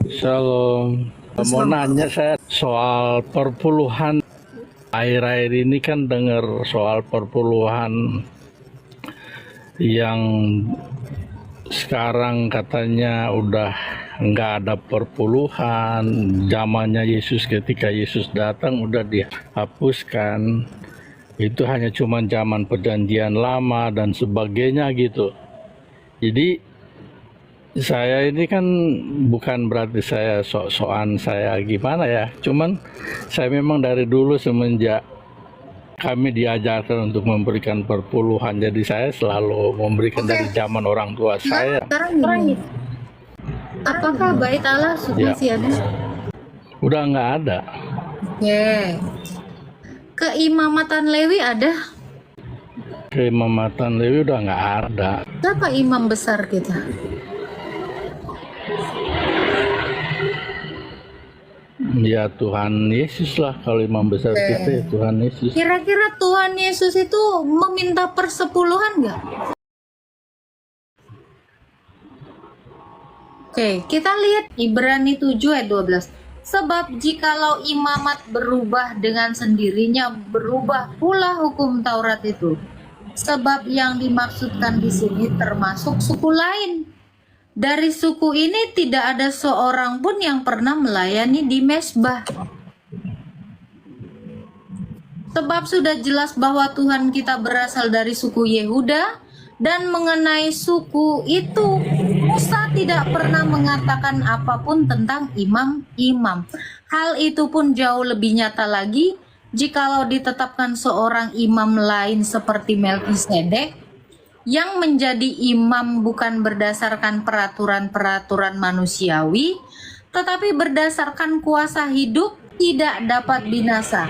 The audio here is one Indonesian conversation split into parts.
Shalom. Mau nanya saya soal perpuluhan. Akhir-akhir ini kan dengar soal perpuluhan yang sekarang katanya udah nggak ada perpuluhan. Zamannya Yesus, ketika Yesus datang udah dihapuskan. Itu hanya cuma zaman perjanjian lama dan sebagainya gitu. Jadi saya ini kan bukan berarti saya sok-sokan saya gimana ya. Cuman saya memang dari dulu semenjak kami diajarkan untuk memberikan perpuluhan. Jadi saya selalu memberikan dari zaman orang tua saya. Sekarang gini, apakah bait Allah Ya, masih ada? udah nggak ada. Oke. Keimamatan Lewi ada? Keimamatan Lewi udah nggak ada. Siapa imam besar kita? Ya Tuhan Yesus lah, kalau imam besar kita ya Tuhan Yesus. Kira-kira Tuhan Yesus itu meminta persepuluhan nggak? Oke, kita lihat Ibrani 7 ayat 12. Sebab jikalau imamat berubah dengan sendirinya, berubah pula hukum Taurat itu. Sebab yang dimaksudkan di sini termasuk suku lain. Dari suku ini tidak ada seorang pun yang pernah melayani di mezbah. Sebab sudah jelas bahwa Tuhan kita berasal dari suku Yehuda, dan mengenai suku itu Musa tidak pernah mengatakan apapun tentang imam-imam. Hal itu pun jauh lebih nyata lagi jikalau ditetapkan seorang imam lain seperti Melkisedek yang menjadi imam bukan berdasarkan peraturan-peraturan manusiawi, tetapi berdasarkan kuasa hidup, tidak dapat binasa.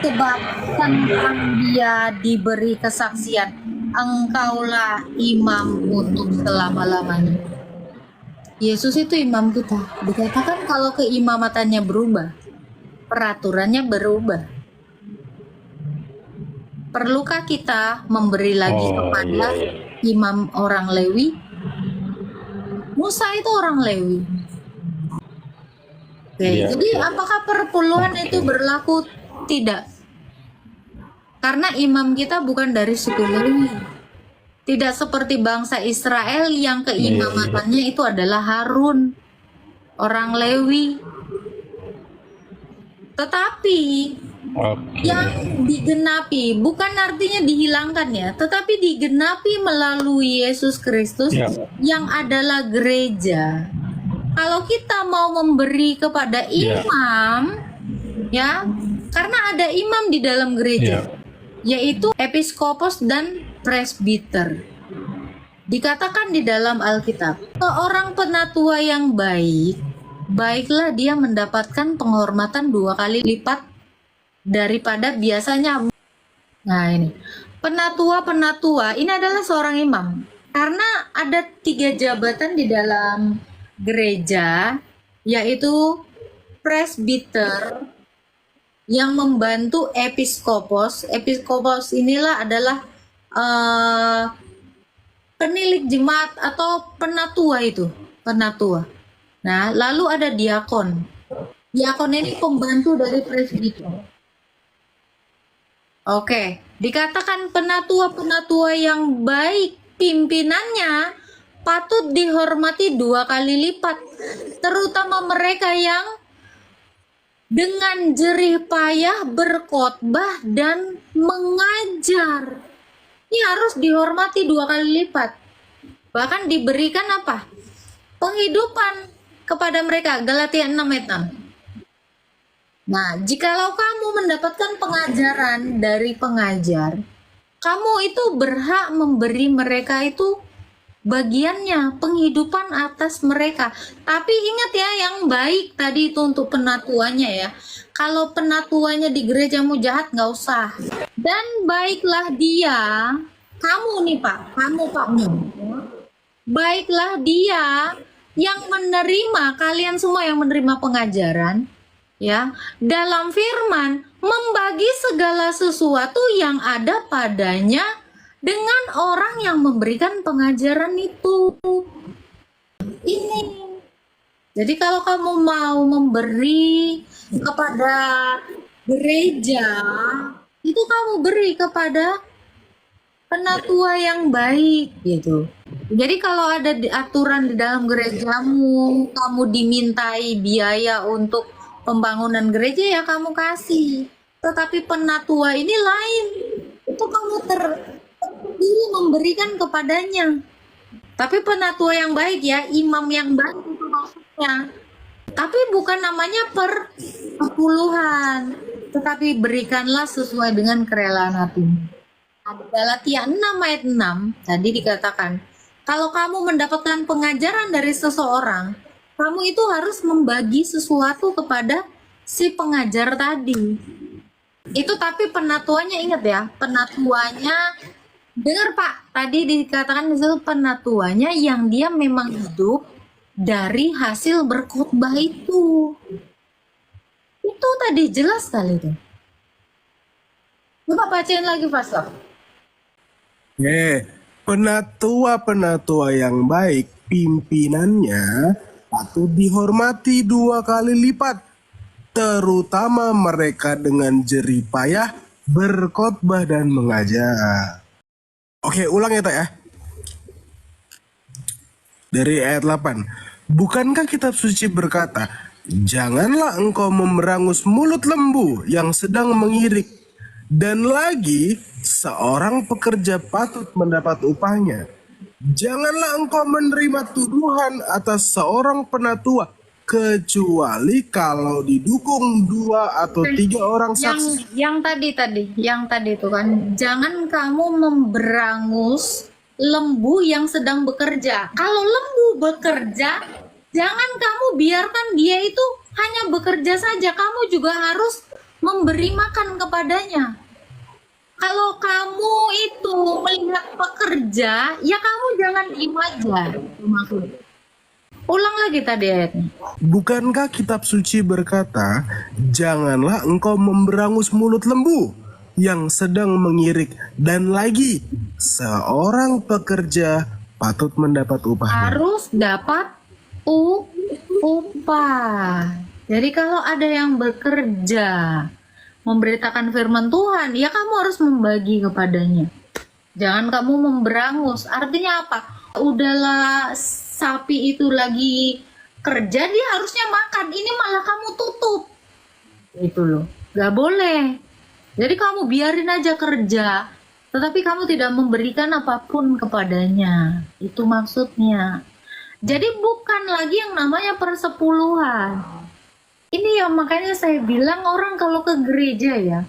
Sebab tentang dia diberi kesaksian, engkaulah imam untuk selama-lamanya. Yesus itu imam kita. Dikatakan kalau keimamatannya berubah, peraturannya berubah. Perlukah kita memberi lagi kepada imam orang Lewi? Musa itu orang Lewi. Oke, jadi apakah perpuluhan itu berlaku? Tidak. Karena imam kita bukan dari suku Lewi. Tidak seperti bangsa Israel yang keimamatannya itu adalah Harun, orang Lewi. Tetapi yang digenapi bukan artinya dihilangkan ya, tetapi digenapi melalui Yesus Kristus yang adalah gereja. Kalau kita mau memberi kepada imam, ya, karena ada imam di dalam gereja, yaitu episkopos dan presbiter. Dikatakan di dalam Alkitab, seorang penatua yang baik, baiklah dia mendapatkan penghormatan 2 kali lipat daripada biasanya. Nah ini, penatua ini adalah seorang imam. Karena ada 3 jabatan di dalam gereja, yaitu presbiter yang membantu episkopos. Episkopos inilah adalah penilik jemaat atau penatua itu, penatua. Nah, lalu ada diakon. Diakon ini pembantu dari presbiter. Oke, dikatakan penatua-penatua yang baik, pimpinannya patut dihormati 2 kali lipat, terutama mereka yang dengan jerih payah berkhotbah dan mengajar. Ini harus dihormati 2 kali lipat. Bahkan diberikan apa? Penghidupan kepada mereka. Galatia 6 ayat 6. Nah, jikalau kamu mendapatkan pengajaran dari pengajar, kamu itu berhak memberi mereka itu bagiannya, penghidupan atas mereka. Tapi ingat ya, yang baik tadi itu untuk penatuanya ya. Kalau penatuanya di gerejamu jahat, nggak usah. Dan baiklah dia, kamu nih Pak, kamu Pak Min. Baiklah dia yang menerima, kalian semua yang menerima pengajaran, ya, dalam firman, membagi segala sesuatu yang ada padanya dengan orang yang memberikan pengajaran itu. Ini Jadi kalau kamu mau memberi kepada gereja, itu kamu beri kepada penatua yang baik gitu. Jadi kalau ada aturan di dalam gerejamu, kamu dimintai biaya untuk pembangunan gereja, ya kamu kasih. Tetapi penatua ini lain. Itu kamu terdiri memberikan kepadanya. Tapi penatua yang baik ya, imam yang baik itu maksudnya. Tapi bukan namanya perpuluhan, tetapi berikanlah sesuai dengan kerelaan hatimu. Galatia 6 ayat 6 tadi dikatakan, kalau kamu mendapatkan pengajaran dari seseorang, kamu itu harus membagi sesuatu kepada si pengajar tadi. Itu tapi penatuanya, ingat ya, penatuanya, dengar Pak, tadi dikatakan itu penatuanya yang dia memang hidup dari hasil berkhotbah itu. Itu tadi jelas sekali itu. Coba bacain lagi Pastor. Penatua-penatua yang baik, pimpinannya patut dihormati 2 kali lipat, terutama mereka dengan jerih payah berkhotbah dan mengajar. Oke, ulang ya, Tak ya. Dari ayat 8. Bukankah kitab suci berkata, janganlah engkau memberangus mulut lembu yang sedang mengirik, dan lagi seorang pekerja patut mendapat upahnya. Janganlah engkau menerima tuduhan atas seorang penatua, kecuali kalau didukung 2 atau 3 orang saksi. Yang tadi itu kan, jangan kamu memberangus lembu yang sedang bekerja. Kalau lembu bekerja, jangan kamu biarkan dia itu hanya bekerja saja. Kamu juga harus memberi makan kepadanya. Kalau kamu itu melihat pekerja, ya kamu jangan diem aja. Maksudnya. Ulang lagi tadi ayatnya. Bukankah kitab suci berkata, janganlah engkau memberangus mulut lembu yang sedang mengirik, dan lagi seorang pekerja patut mendapat upahnya. Harus dapat upah. Jadi kalau ada yang bekerja memberitakan firman Tuhan, ya kamu harus membagi kepadanya. Jangan kamu memberangus. Artinya apa? Udahlah, sapi itu lagi kerja, dia harusnya makan. Ini malah kamu tutup. Itu loh. Gak boleh. Jadi kamu biarin aja kerja, tetapi kamu tidak memberikan apapun kepadanya. Itu maksudnya. Jadi bukan lagi yang namanya persepuluhan. Ini ya makanya saya bilang orang kalau ke gereja ya,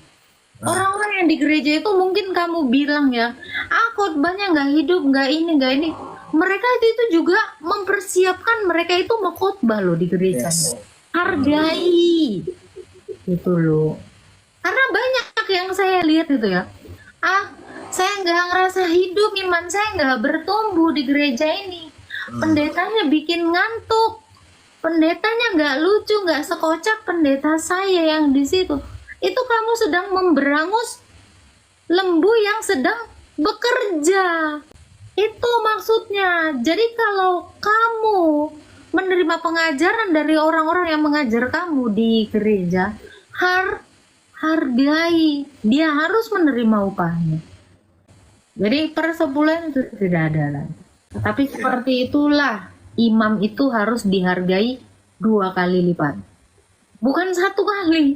orang-orang yang di gereja itu mungkin kamu bilang ya, khotbahnya nggak hidup, nggak ini. Mereka itu juga mempersiapkan, mereka itu mau khotbah loh di gereja. Hargai, gitu loh. Karena banyak yang saya lihat itu ya, saya nggak ngerasa hidup, iman saya nggak bertumbuh di gereja ini. Pendetanya bikin ngantuk. Pendetanya nggak lucu, nggak sekocak pendeta saya yang di situ. Itu kamu sedang memberangus lembu yang sedang bekerja. Itu maksudnya. Jadi kalau kamu menerima pengajaran dari orang-orang yang mengajar kamu di gereja, hargai. Dia harus menerima upahnya. Jadi per sebulan itu tidak ada lagi. Tapi seperti itulah, imam itu harus dihargai 2 kali lipat. Bukan 1 kali.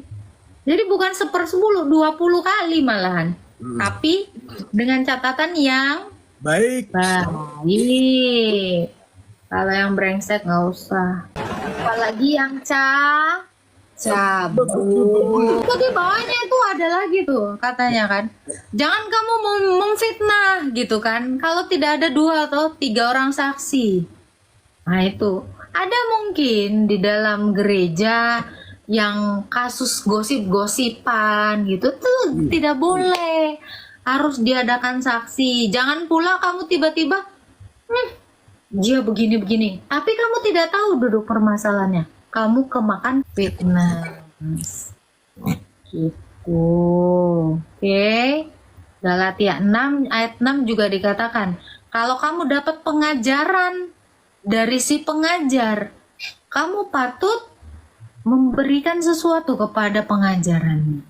Jadi bukan 1/10, 20 kali malahan. Tapi dengan catatan yang baik. Kalau yang brengsek nggak usah. Apalagi yang cabut. Jadi bawahnya itu ada lagi tuh katanya kan. Jangan kamu memfitnah gitu kan. Kalau tidak ada 2 atau 3 orang saksi. Nah itu, ada mungkin di dalam gereja yang kasus gosip-gosipan gitu tuh tidak boleh. Harus diadakan saksi. Jangan pula kamu tiba-tiba, dia begini-begini. Tapi kamu tidak tahu duduk permasalahannya. Kamu kemakan fitnah. Gitu. Oke. Galatia 6 ayat 6 juga dikatakan, kalau kamu dapat pengajaran dari si pengajar, kamu patut memberikan sesuatu kepada pengajarannya.